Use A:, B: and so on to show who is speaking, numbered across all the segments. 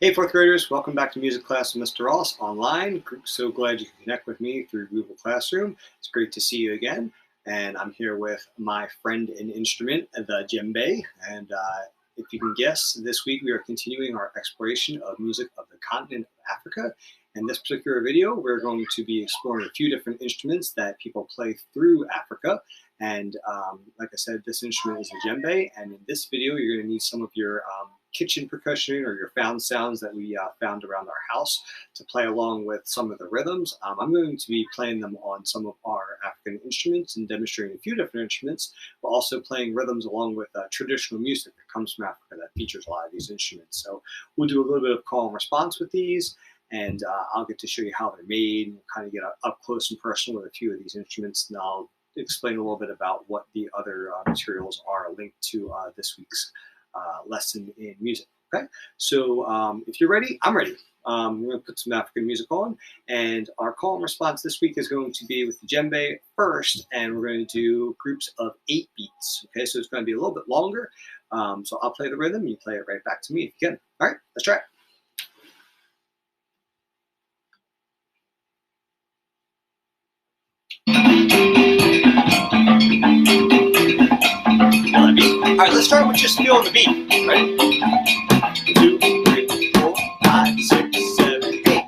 A: Hey, fourth graders, welcome back to Music Class with Mr. Ross online. So glad you can connect with me through Google Classroom. It's great to see you again. And I'm here with my friend and instrument, the djembe. And if you can guess, this week we are continuing our exploration of music of the continent of Africa. In this particular video, we're going to be exploring a few different instruments that people play through Africa. And like I said, this instrument is the djembe. And in this video, you're going to need some of your kitchen percussion or your found sounds that we found around our house to play along with some of the rhythms. I'm going to be playing them on some of our African instruments and demonstrating a few different instruments, but also playing rhythms along with traditional music that comes from Africa that features a lot of these instruments. So we'll do a little bit of call and response with these, and I'll get to show you how they're made and kind of get up close and personal with a few of these instruments, and I'll explain a little bit about what the other materials are linked to this week's lesson in music. Okay, so if you're ready, I'm ready. We're going to put some African music on, and our call and response this week is going to be with the djembe first, and we're going to do groups of 8 beats. Okay, so it's going to be a little bit longer. So I'll play the rhythm, you play it right back to me if you can. All right, let's try it. All right, let's start with just feeling the beat. Ready? 2, 3, 4, 5, 6, 7, 8.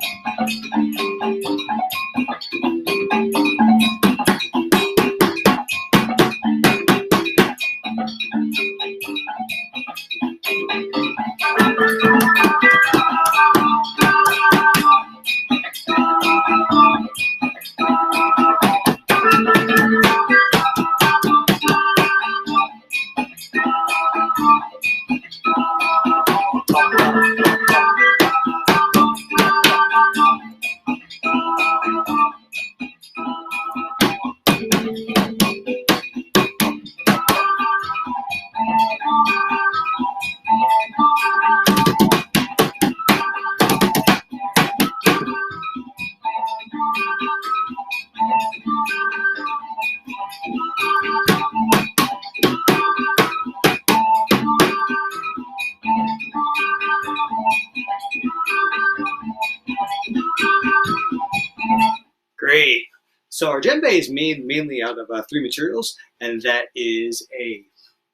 A: Great. So our djembe is made mainly out of 3 materials, and that is a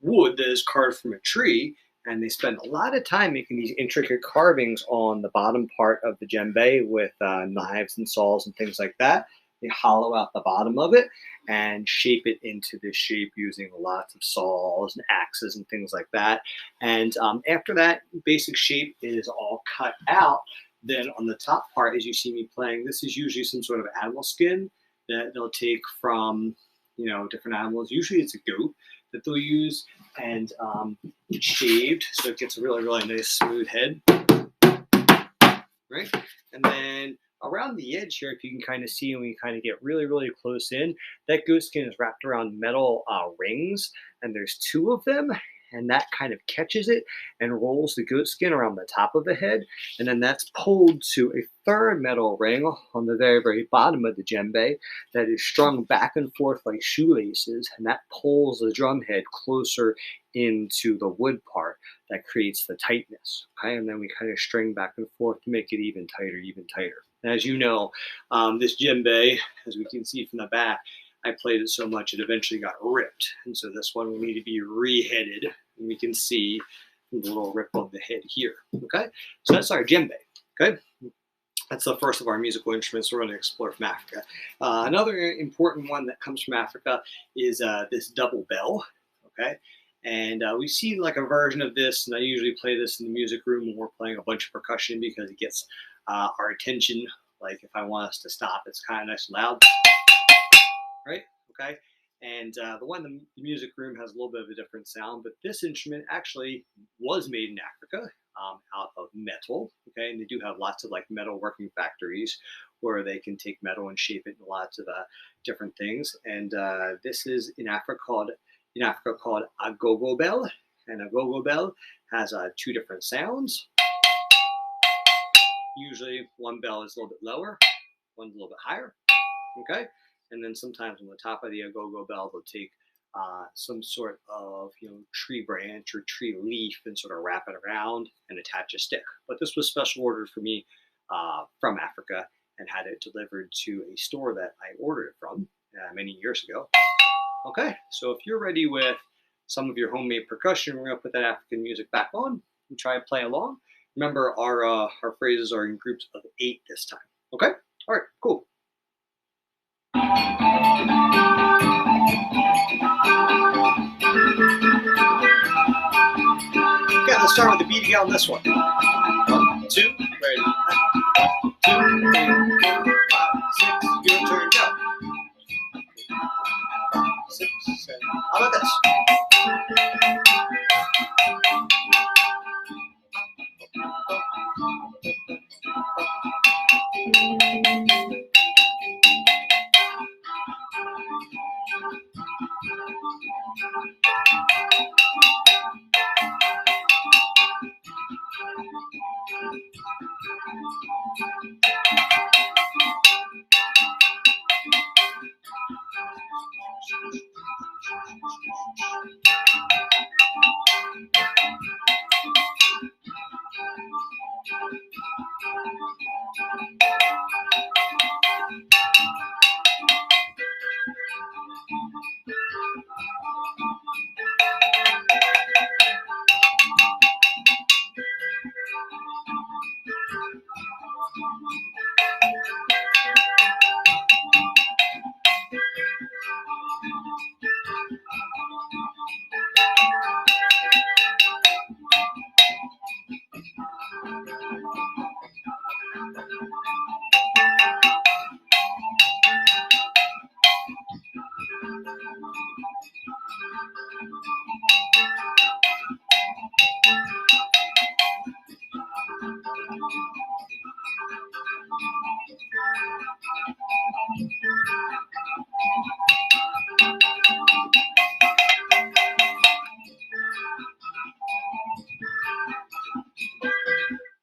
A: wood that is carved from a tree, and they spend a lot of time making these intricate carvings on the bottom part of the djembe with knives and saws and things like that. They hollow out the bottom of it and shape it into this shape using lots of saws and axes and things like that. And after that basic shape is all cut out, then on the top part, as you see me playing, this is usually some sort of animal skin that they'll take from, different animals. Usually it's a goat that they'll use, and it's shaved, so it gets a really, really nice smooth head, right? And then around the edge here, if you can kind of see when you kind of get really, really close in, that goat skin is wrapped around metal rings, and there's 2 of them, and that kind of catches it and rolls the goat skin around the top of the head, and then that's pulled to a 3rd metal ring on the very, very bottom of the djembe that is strung back and forth like shoelaces, and that pulls the drum head closer into the wood part that creates the tightness. Okay, and then we kind of string back and forth to make it even tighter, even tighter. And as you know, this djembe, as we can see from the back, I played it so much it eventually got ripped, and so this one will need to be reheaded. And we can see the little rip on the head here. Okay, so that's our djembe. Okay, that's the first of our musical instruments we're going to explore from Africa. Another important one that comes from Africa is this double bell. Okay, and we see like a version of this, and I usually play this in the music room when we're playing a bunch of percussion because it gets our attention. Like if I want us to stop, it's kind of nice and loud, right? Okay. And the one in the music room has a little bit of a different sound, but this instrument actually was made in Africa out of metal. Okay, and they do have lots of like metal working factories where they can take metal and shape it into lots of different things. And this is in Africa called agogo bell, and agogo bell has 2 different sounds. Usually, one bell is a little bit lower, one's a little bit higher. Okay. And then sometimes on the top of the agogo bell, they'll take some sort of tree branch or tree leaf and sort of wrap it around and attach a stick. But this was special ordered for me from Africa and had it delivered to a store that I ordered it from many years ago. Okay, so if you're ready with some of your homemade percussion, we're gonna put that African music back on and try and play along. Remember, our phrases are in groups of 8 this time. Okay, all right, cool. Okay, let's start with the beat again on this one. 1, 2, ready. 1, 2, 3, 4, 5, 6. Your turn, go. 5, 6, 7. How about this?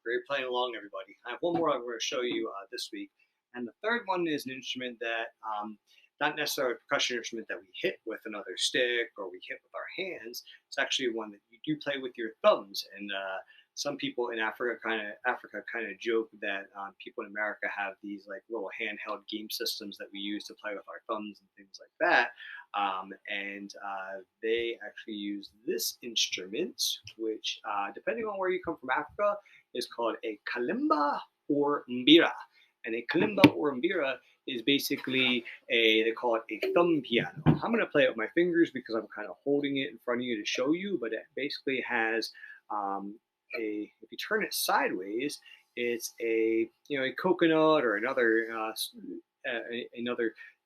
A: Great playing along, everybody. I have one more I'm going to show you this week. And the third one is an instrument that, not necessarily a percussion instrument that we hit with another stick or we hit with our hands. It's actually one that you do play with your thumbs. And some people in Africa kind of joke that people in America have these like little handheld game systems that we use to play with our thumbs and things like that. They actually use this instrument, which, depending on where you come from Africa, is called a kalimba or mbira. And a kalimba or mbira is basically they call it a thumb piano. I'm going to play it with my fingers because I'm kind of holding it in front of you to show you, but it basically has if you turn it sideways, it's a coconut or another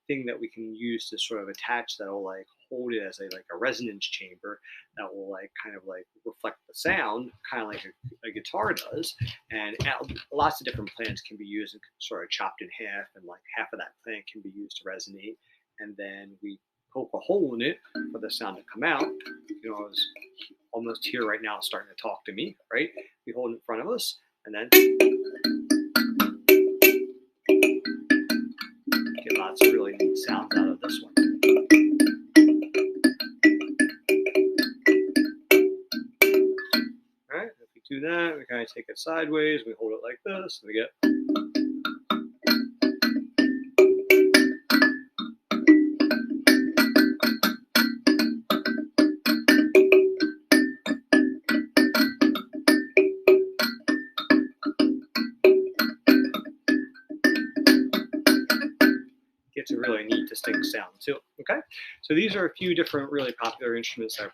A: thing that we can use to sort of attach that will like hold it as a resonance chamber that will like kind of like reflect the sound, kind of like a guitar does. And lots of different plants can be used and sort of chopped in half, and like half of that plant can be used to resonate. And then we poke a hole in it for the sound to come out. It's almost here right now starting to talk to me, right? We hold it in front of us and then get lots of really neat sounds out of this one. All right, if we do that, we kind of take it sideways, we hold it like this, and we get. It's a really neat, distinct sound too. Okay, so these are a few different really popular instruments that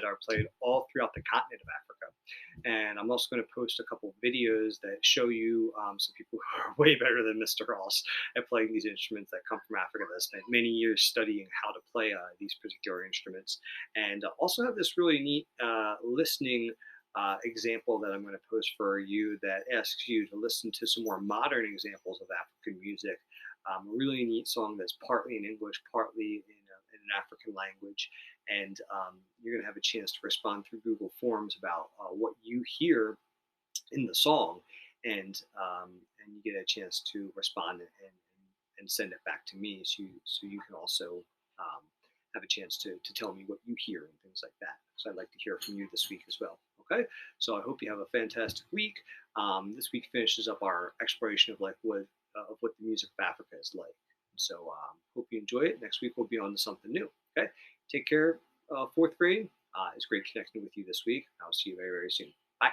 A: are played all throughout the continent of Africa. And I'm also going to post a couple of videos that show you some people who are way better than Mr. Ross at playing these instruments that come from Africa that spent many years studying how to play these particular instruments. And also have this really neat listening example that I'm going to post for you that asks you to listen to some more modern examples of African music. A really neat song that's partly in English, partly in an African language. And you're going to have a chance to respond through Google Forms about what you hear in the song, and you get a chance to respond and send it back to me, so you can also have a chance to tell me what you hear and things like that. So I'd like to hear from you this week as well. Okay, so I hope you have a fantastic week. This week finishes up our exploration of like what the music of Africa is like. So hope you enjoy it. Next week we'll be on to something new. Okay, take care, fourth grade. It's great connecting with you this week. I'll see you very, very soon. Bye.